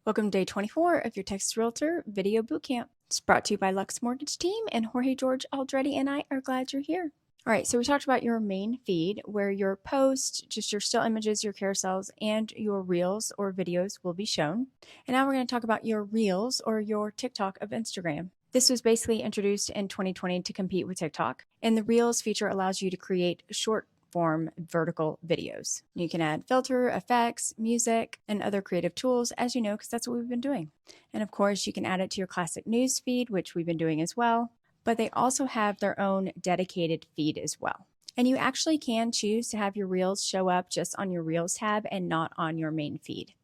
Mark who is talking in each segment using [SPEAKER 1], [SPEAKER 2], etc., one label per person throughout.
[SPEAKER 1] Welcome to day 24 of your Texas Realtor Video Bootcamp. It's brought to you by Lux Mortgage Team, and Jorge, George, Aldretti, and I are glad you're here. All right, so we talked about your main feed where your posts, just your still images, your carousels, and your reels or videos will be shown. And now we're going to talk about your reels or your TikTok of Instagram. This was basically introduced in 2020 to compete with TikTok, and the reels feature allows you to create short form vertical videos. You can add filter, effects, music, and other creative tools, as you know, because that's what we've been doing. And of course, you can add it to your classic news feed, which we've been doing as well, but they also have their own dedicated feed as well. And you actually can choose to have your reels show up just on your reels tab and not on your main feed.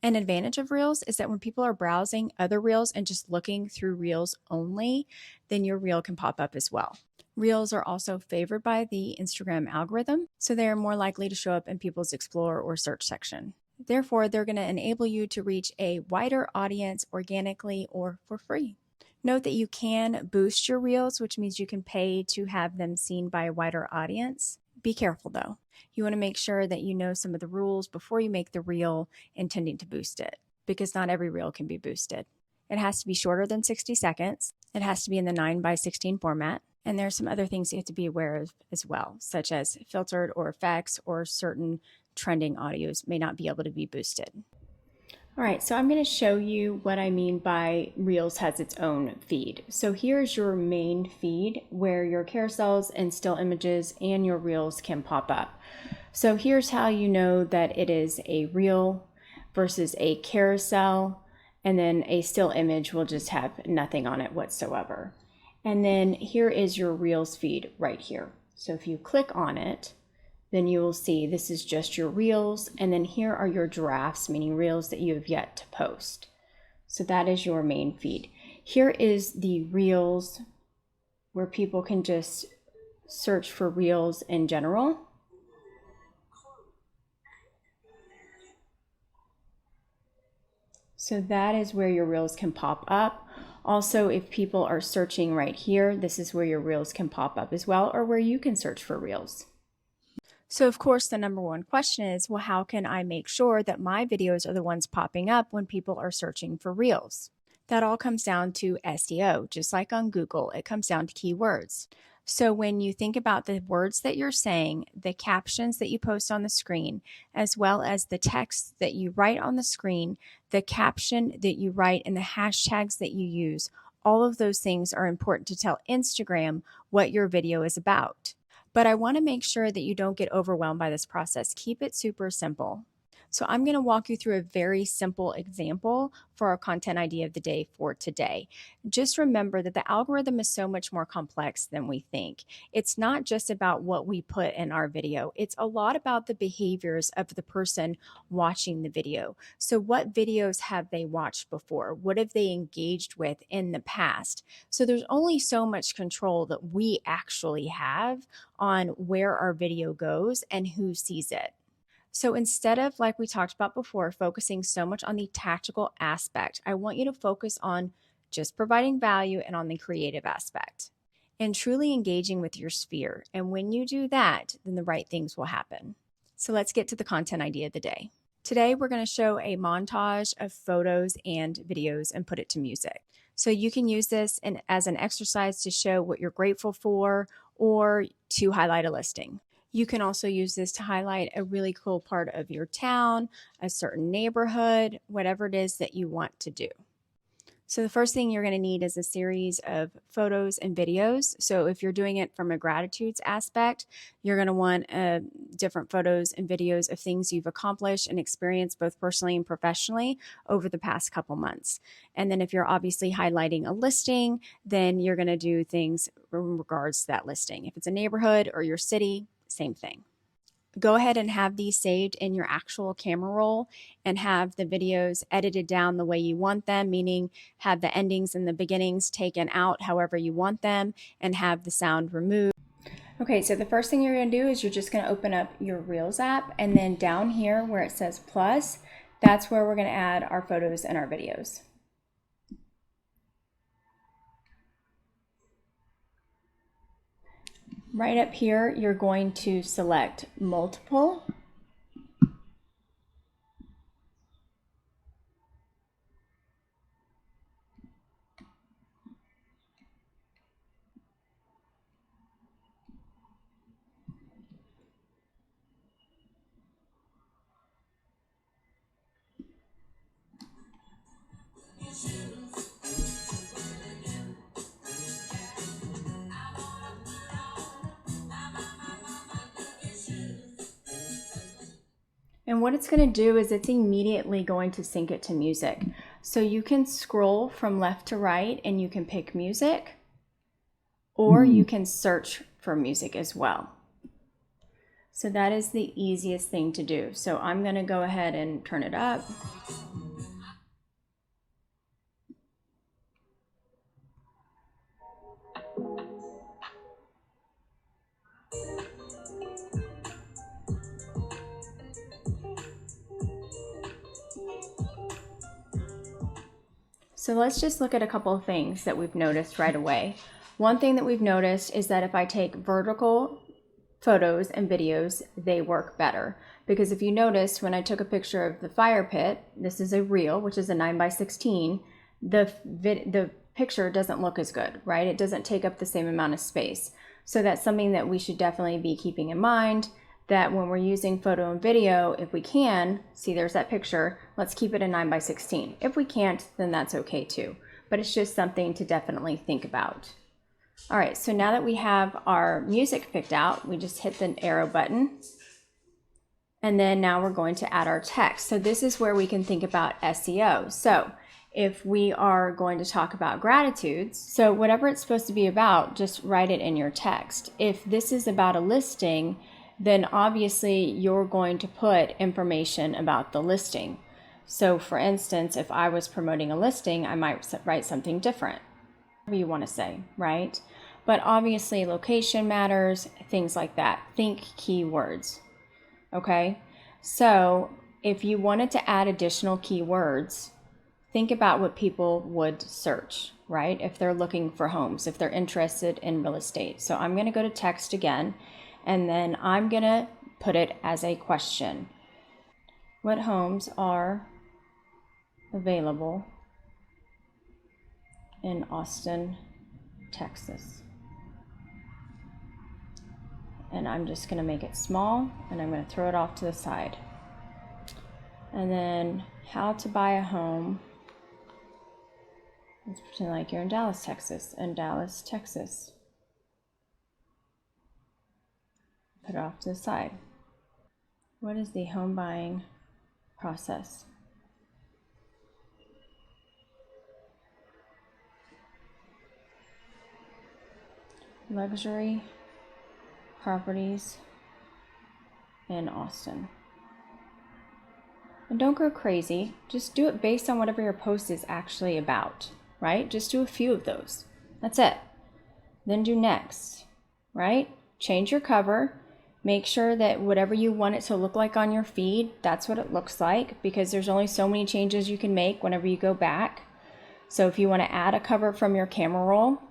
[SPEAKER 1] An advantage of reels is that when people are browsing other reels and just looking through reels only, then your reel can pop up as well. Reels are also favored by the Instagram algorithm, so they are more likely to show up in people's explore or search section. Therefore, they're going to enable you to reach a wider audience organically or for free. Note that you can boost your reels, which means you can pay to have them seen by a wider audience. Be careful though. You want to make sure that you know some of the rules before you make the reel intending to boost it, because not every reel can be boosted. It has to be shorter than 60 seconds. It has to be in the 9:16 format. And there are some other things you have to be aware of as well, such as filtered or effects or certain trending audios may not be able to be boosted. All right, so I'm going to show you what I mean by Reels has its own feed. So here's your main feed where your carousels and still images and your Reels can pop up. So here's how you know that it is a Reel versus a carousel, and then a still image will just have nothing on it whatsoever. And then here is your Reels feed right here. So if you click on it, then you will see this is just your Reels, and then here are your drafts, meaning Reels that you have yet to post. So that is your main feed. Here is the Reels where people can just search for Reels in general. So that is where your Reels can pop up. Also, if people are searching right here, this is where your Reels can pop up as well, or where you can search for Reels. So of course, the number one question is, well, how can I make sure that my videos are the ones popping up when people are searching for Reels? That all comes down to SEO. Just like on Google, it comes down to keywords. So when you think about the words that you're saying, the captions that you post on the screen, as well as the text that you write on the screen, the caption that you write, and the hashtags that you use, all of those things are important to tell Instagram what your video is about. But I want to make sure that you don't get overwhelmed by this process. Keep it super simple. So I'm going to walk you through a very simple example for our content idea of the day for today. Just remember that the algorithm is so much more complex than we think. It's not just about what we put in our video. It's a lot about the behaviors of the person watching the video. So what videos have they watched before? What have they engaged with in the past? So there's only so much control that we actually have on where our video goes and who sees it. So instead of, like we talked about before, focusing so much on the tactical aspect, I want you to focus on just providing value and on the creative aspect and truly engaging with your sphere. And when you do that, then the right things will happen. So let's get to the content idea of the day. Today, we're going to show a montage of photos and videos and put it to music. So you can use this as an exercise to show what you're grateful for or to highlight a listing. You can also use this to highlight a really cool part of your town, a certain neighborhood, whatever it is that you want to do. So the first thing you're going to need is a series of photos and videos. So if you're doing it from a gratitudes aspect, you're going to want different photos and videos of things you've accomplished and experienced both personally and professionally over the past couple months. And then if you're obviously highlighting a listing, then you're going to do things in regards to that listing. If it's a neighborhood or your city, same thing. Go ahead and have these saved in your actual camera roll and have the videos edited down the way you want them, meaning have the endings and the beginnings taken out however you want them and have the sound removed. Okay, so the first thing you're going to do is you're just going to open up your Reels app, and then down here where it says plus, that's where we're going to add our photos and our videos. Right up here, you're going to select multiple. And what it's going to do is it's immediately going to sync it to music. So you can scroll from left to right and you can pick music, or you can search for music as well. So that is the easiest thing to do. So I'm going to go ahead and turn it up. So let's just look at a couple of things that we've noticed right away. One thing that we've noticed is that if I take vertical photos and videos, they work better. Because if you notice, when I took a picture of the fire pit, this is a reel, which is a 9x16, the picture doesn't look as good, right? It doesn't take up the same amount of space. So that's something that we should definitely be keeping in mind, that when we're using photo and video, if we can, see there's that picture, let's keep it a 9x16. If we can't, then that's okay too. But it's just something to definitely think about. All right, so now that we have our music picked out, we just hit the arrow button. And then now we're going to add our text. So this is where we can think about SEO. So if we are going to talk about gratitudes, so whatever it's supposed to be about, just write it in your text. If this is about a listing, then obviously you're going to put information about the listing. So for instance, if I was promoting a listing, I might write something different, whatever you want to say, right? But obviously location matters, things like that. Think keywords, okay? So if you wanted to add additional keywords, think about what people would search, right? If they're looking for homes, if they're interested in real estate. So I'm going to go to text again, and then I'm going to put it as a question. What homes are available in Austin, Texas? And I'm just going to make it small, and I'm going to throw it off to the side. And then how to buy a home. Let's pretend like you're in Dallas, Texas. Put it off to the side. What is the home buying process? Luxury properties in Austin. And don't go crazy. Just do it based on whatever your post is actually about, right? Just do a few of those. That's it. Then do next, right? Change your cover. Make sure that whatever you want it to look like on your feed, that's what it looks like, because there's only so many changes you can make whenever you go back. So if you want to add a cover from your camera roll,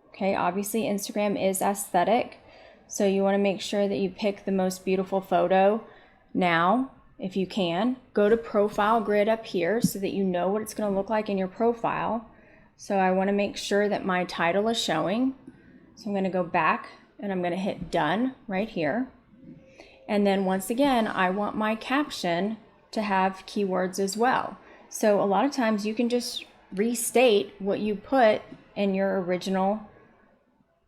[SPEAKER 1] okay, obviously Instagram is aesthetic. So you want to make sure that you pick the most beautiful photo now, if you can. Go to profile grid up here so that you know what it's going to look like in your profile. So I want to make sure that my title is showing. So I'm going to go back and I'm going to hit done right here. And then once again, I want my caption to have keywords as well. So a lot of times you can just restate what you put in your original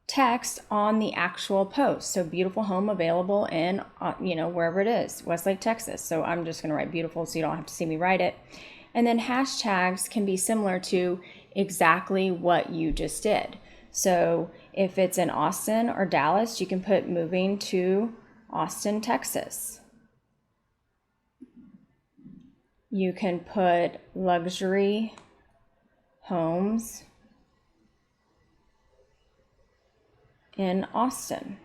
[SPEAKER 1] text on the actual post. So beautiful home available in, wherever it is, Westlake, Texas. So I'm just going to write beautiful so you don't have to see me write it. And then hashtags can be similar to exactly what you just did. So if it's in Austin or Dallas, you can put moving to Austin, Texas. You can put luxury homes in Austin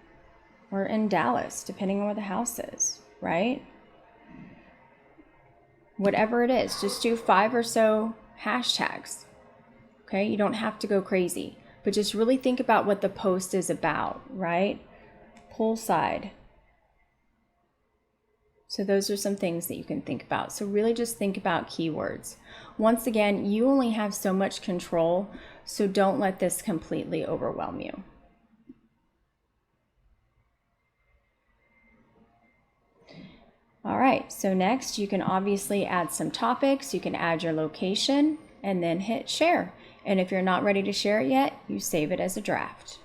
[SPEAKER 1] or in Dallas, depending on where the house is, right? Whatever it is, just do 5 or so hashtags. Okay, you don't have to go crazy, but just really think about what the post is about, right? Poolside. So those are some things that you can think about. So really just think about keywords. Once again, you only have so much control, so don't let this completely overwhelm you. All right, so next you can obviously add some topics. You can add your location and then hit share. And if you're not ready to share it yet, you save it as a draft.